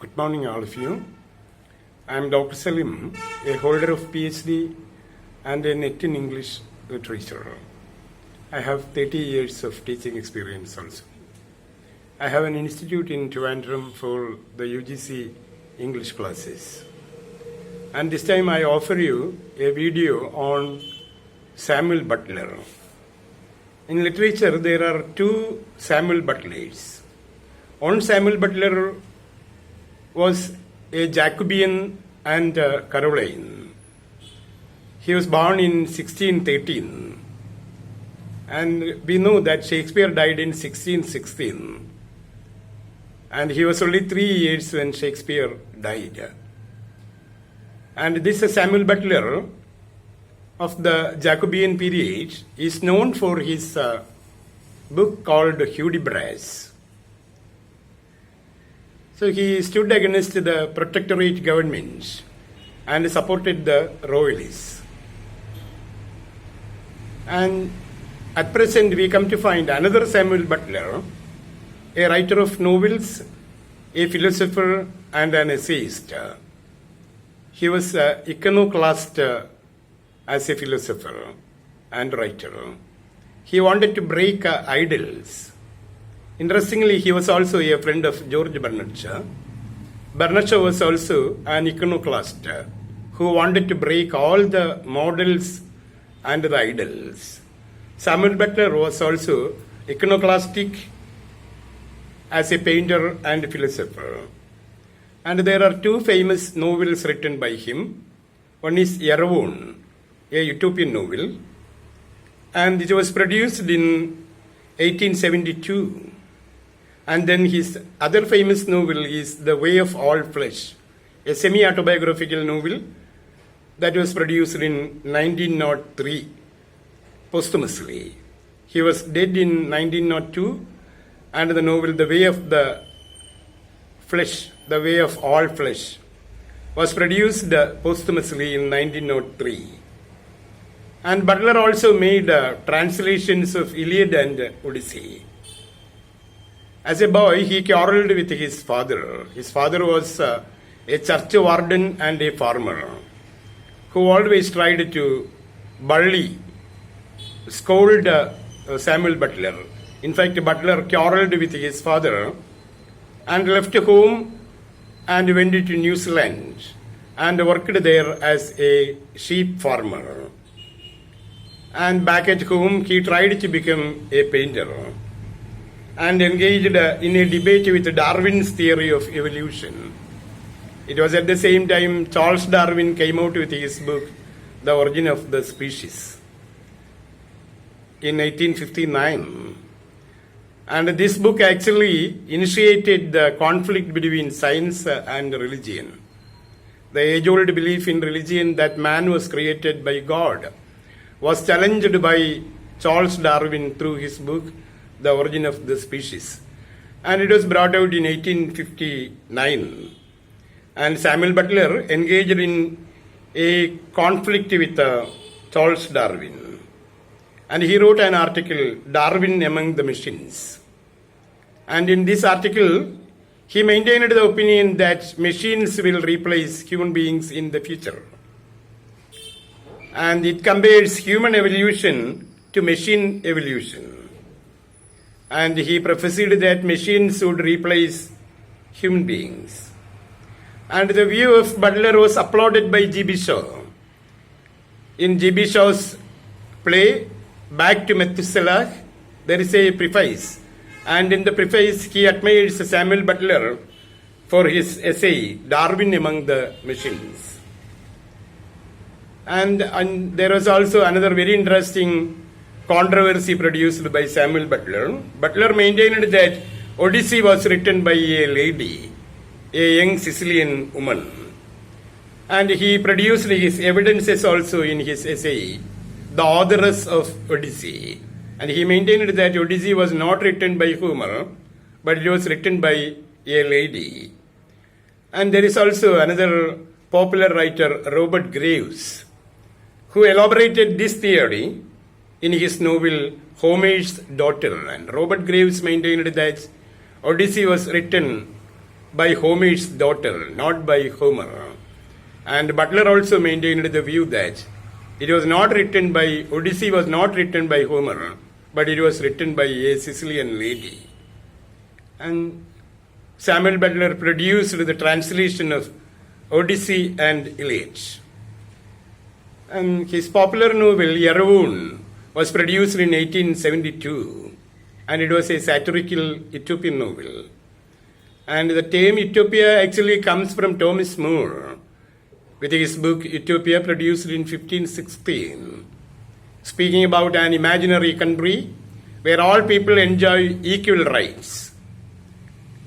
Good morning, all of you. I am Dr.Salim, a holder of PhD and a NET in English literature. I have 30 years of teaching experience also. I have an institute in Trivandrum for the UGC English classes. And this time I offer you a video on Samuel Butler. In literature, there are two Samuel Butlers. One Samuel Butler was a Jacobean and Caroline. He was born in 1613. And we know that Shakespeare died in 1616. And he was only 3 years when Shakespeare died. And this Samuel Butler of the Jacobean period is known for his book called Hudibras. So he stood against the protectorate government and supported the royalists. And at present we come to find another Samuel Butler, a writer of novels, a philosopher and an essayist. He was iconoclast as a philosopher and writer. He wanted to break idols. Interestingly, he was also a friend of George Bernard Shaw. Bernard Shaw was also an iconoclast who wanted to break all the models and the idols. Samuel Butler was also iconoclastic as a painter and philosopher. And there are two famous novels written by him. One is Erewhon, a utopian novel, and it was produced in 1872. And then his other famous novel is The Way of All Flesh, a semi-autobiographical novel that was produced in 1903, posthumously. He was dead in 1902, and the novel The Way of the Flesh, The Way of All Flesh, was produced posthumously in 1903. And Butler also made translations of Iliad and Odyssey. As a boy, he quarreled with his father. His father was a church warden and a farmer who always tried to bully, scold Samuel Butler. In fact, Butler quarreled with his father and left home and went to New Zealand and worked there as a sheep farmer. And back at home, he tried to become a painter and engaged in a debate with Darwin's theory of evolution. It was at the same time Charles Darwin came out with his book, The Origin of the Species, in 1859. And this book actually initiated the conflict between science and religion. The age-old belief in religion that man was created by God was challenged by Charles Darwin through his book, The Origin of the Species. And it was brought out in 1859. And Samuel Butler engaged in a conflict with Charles Darwin. And he wrote an article, Darwin Among the Machines. And in this article, he maintained the opinion that machines will replace human beings in the future. And it compares human evolution to machine evolution. And he prophesied that machines would replace human beings. And the view of Butler was applauded by G.B. Shaw. In G.B. Shaw's play, Back to Methuselah, there is a preface. And in the preface, he admires Samuel Butler for his essay, Darwin Among the Machines. And there was also another very interesting controversy produced by Samuel Butler. Butler maintained that Odyssey was written by a lady, a young Sicilian woman. And he produced his evidences also in his essay, The Authoress of Odyssey. And he maintained that Odyssey was not written by Homer, but it was written by a lady. And there is also another popular writer, Robert Graves, who elaborated this theory in his novel Homer's Daughter. And Robert Graves maintained that Odyssey was written by Homer's daughter, not by Homer. And Butler also maintained the view that it was not written by, Odyssey was not written by Homer, but it was written by a Sicilian lady. And Samuel Butler produced the translation of Odyssey and Iliad. And his popular novel, Erewhon, was produced in 1872, and it was a satirical Ethiopian novel. And the term Ethiopia actually comes from Thomas More, with his book Ethiopia, produced in 1516, speaking about an imaginary country where all people enjoy equal rights.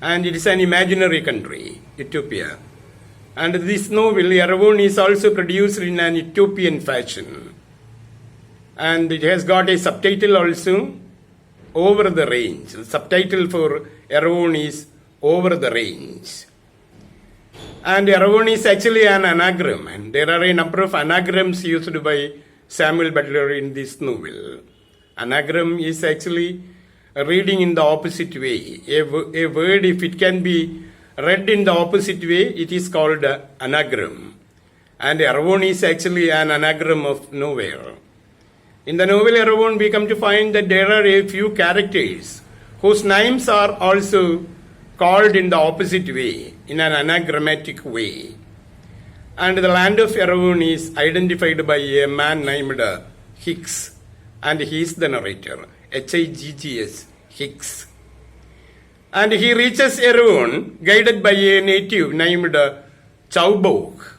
And it is an imaginary country, Ethiopia. And this novel, Erewhon, is also produced in an Ethiopian fashion. And it has got a subtitle also, Over the Range. The subtitle for Erewhon is Over the Range. And Erewhon is actually an anagram, and there are a number of anagrams used by Samuel Butler in this novel. Anagram is actually reading in the opposite way. A word, if it can be read in the opposite way, it is called anagram. And Erewhon is actually an anagram of nowhere. In the novel Erewhon, we come to find that there are a few characters whose names are also called in the opposite way, in an anagrammatic way. And the land of Erewhon is identified by a man named Hicks, and he is the narrator, Higgs, Hicks. And he reaches Erewhon, guided by a native named Chowbok.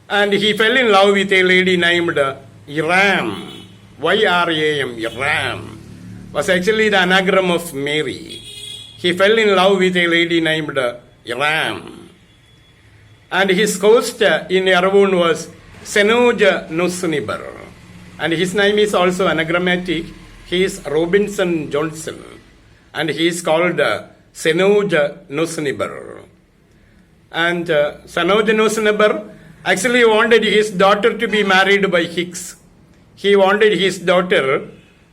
And he fell in love with a lady named Iram, Y-R-A-M, Iram, was actually the anagram of Mary. He fell in love with a lady named Iram. And his host in Erewhon was Senoj Nosnibar. And his name is also anagrammatic. He is Robinson Johnson. And he is called Senoj Nosnibar. And Senoj Nosnibar actually wanted his daughter to be married by Hicks. He wanted his daughter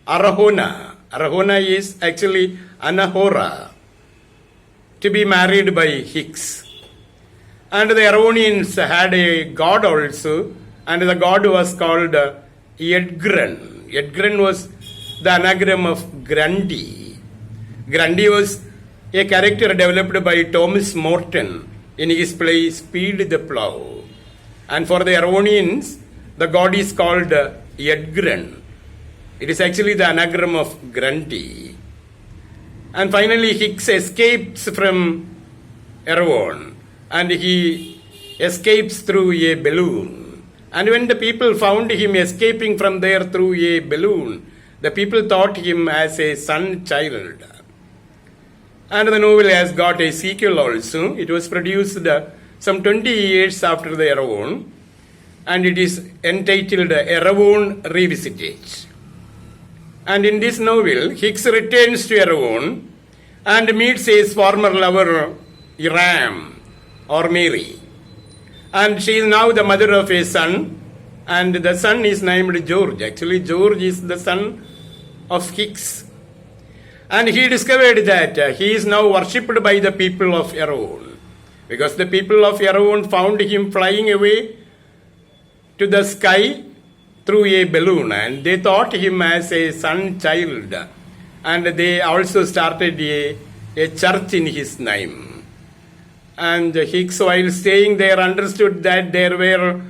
Arahona. Arahona is actually Anahora, to be married by Hicks. And the Erewhonians had a god also, and the god was called Edgren. Edgren was the anagram of Grundy. Grundy was a character developed by Thomas Morton in his play Speed the Plough. And for the Erewhonians, the god is called Edgren. It is actually the anagram of Grundy. And finally, Hicks escapes from Erewhon, and he escapes through a balloon. And when the people found him escaping from there through a balloon, the people thought him as a son child. And the novel has got a sequel also. It was produced some 20 years after the Erewhon, and it is entitled Erewhon Revisited. And in this novel, Hicks returns to Erewhon and meets his former lover, Iram, or Mary. And she is now the mother of a son, and the son is named George. Actually, George is the son of Hicks. And he discovered that he is now worshipped by the people of Erewhon, because the people of Erewhon found him flying away to the sky through a balloon, and they thought him as a son child, and they also started a church in his name. And Hicks, while staying there, understood that there were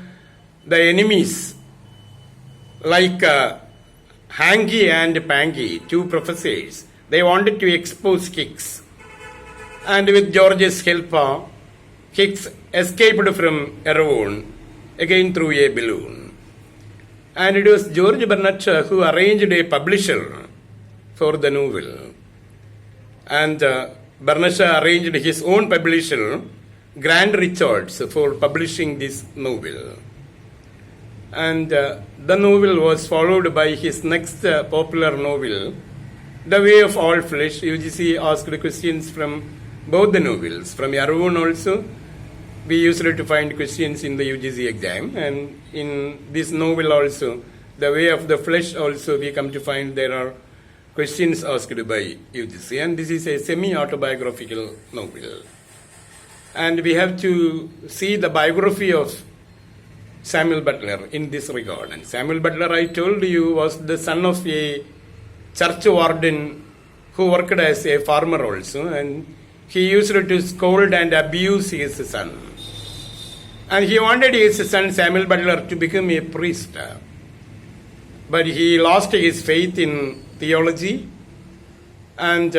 the enemies like Hangi and Pangi, two professors. They wanted to expose Hicks, and with George's help, Hicks escaped from Erewhon again through a balloon. And it was George Bernard who arranged a publisher for the novel. And Bernard arranged his own publisher, Grand Richards, for publishing this novel. And the novel was followed by his next popular novel, The Way of All Flesh. UGC asked questions from both the novels. From Erewhon also, we used to find questions in the UGC exam, and in this novel also, The Way of the Flesh also, we come to find there are questions asked by UGC, and this is a semi-autobiographical novel. And we have to see the biography of Samuel Butler in this regard. And Samuel Butler, I told you, was the son of a church warden who worked as a farmer also, and he used to scold and abuse his son. And he wanted his son Samuel Butler to become a priest. But he lost his faith in theology and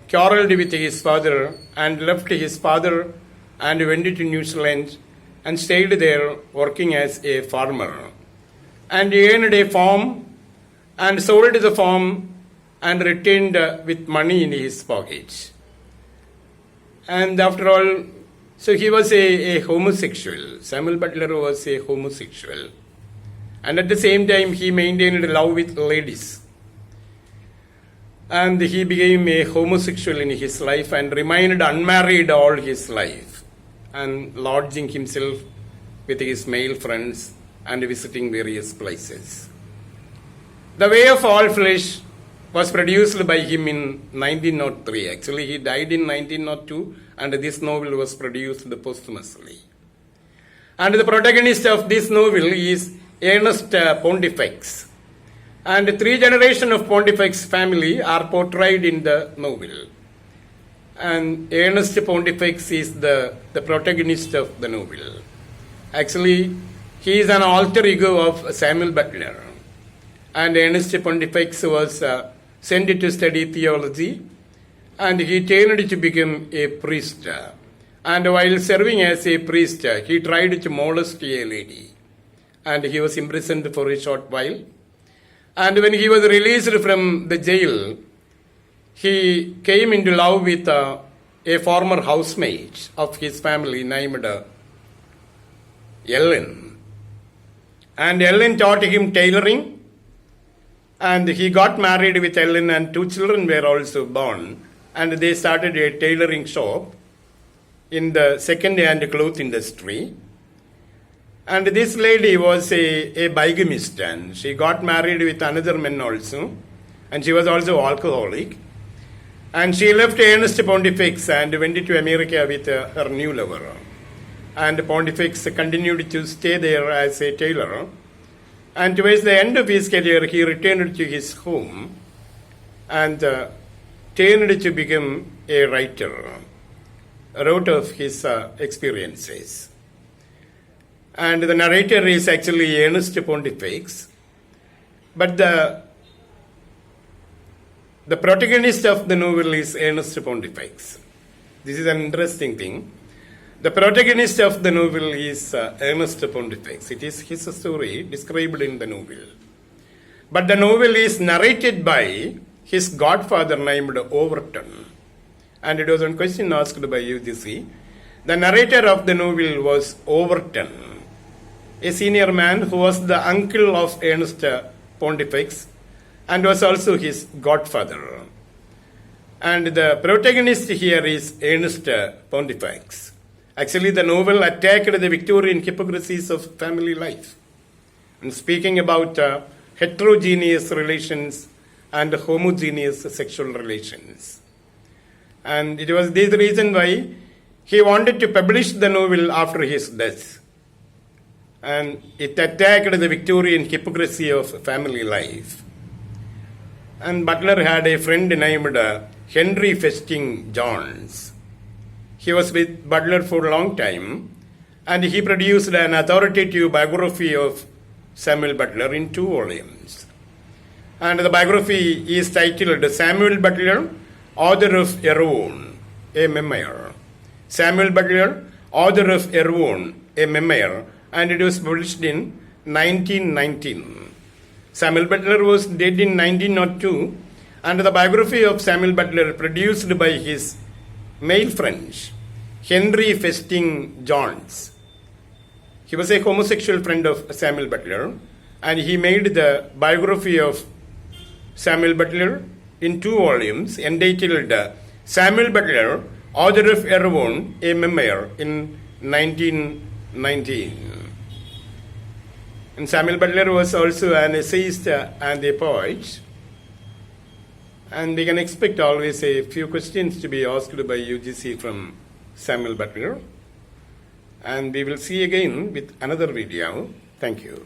quarreled with his father and left his father and went to New Zealand and stayed there working as a farmer. And he earned a farm and sold the farm and returned with money in his pocket. And after all, so he was a homosexual. Samuel Butler was a homosexual. And at the same time, he maintained love with ladies. And he became a homosexual in his life and remained unmarried all his life, and lodging himself with his male friends and visiting various places. The Way of All Flesh was produced by him in 1903. Actually, he died in 1902, and this novel was produced posthumously. And the protagonist of this novel is Ernest Pontifex. And 3 generations of Pontifex family are portrayed in the novel. And Ernest Pontifex is the protagonist of the novel. Actually, he is an alter ego of Samuel Butler. And Ernest Pontifex was sent to study theology, and he turned to become a priest. And while serving as a priest, he tried to molest a lady. And he was imprisoned for a short while. And when he was released from the jail, he came into love with a former housemate of his family named Ellen. And Ellen taught him tailoring, and he got married with Ellen, and 2 children were also born. And they started a tailoring shop in the second-hand cloth industry. And this lady was a bigamist, and she got married with another man also, and she was also alcoholic. And she left Ernest Pontifex and went to America with her new lover. And Pontifex continued to stay there as a tailor. And towards the end of his career, he returned to his home and turned to become a writer, wrote of his experiences. And the narrator is actually Ernest Pontifex. But the protagonist of the novel is Ernest Pontifex. This is an interesting thing. The protagonist of the novel is Ernest Pontifex. It is his story described in the novel. But the novel is narrated by his godfather named Overton. And it was a question asked by UGC. The narrator of the novel was Overton, a senior man who was the uncle of Ernest Pontifex and was also his godfather. And the protagonist here is Ernest Pontifex. Actually, the novel attacked the Victorian hypocrisies of family life, and speaking about heterogeneous relations and homogeneous sexual relations. And it was this reason why he wanted to publish the novel after his death. And it attacked the Victorian hypocrisy of family life. And Butler had a friend named Henry Festing Johns. He was with Butler for a long time, and he produced an authoritative biography of Samuel Butler in 2 volumes. And the biography is titled Samuel Butler, author of Erewhon, a memoir. Samuel Butler, author of Erewhon, a memoir, and it was published in 1919. Samuel Butler was dead in 1902, and the biography of Samuel Butler produced by his male friend, Henry Festing Johns. He was a homosexual friend of Samuel Butler, and he made the biography of Samuel Butler in 2 volumes entitled Samuel Butler, author of Erewhon, a memoir, in 1919. And Samuel Butler was also an essayist and a poet. And we can expect always a few questions to be asked by UGC from Samuel Butler. And we will see again with another video. Thank you.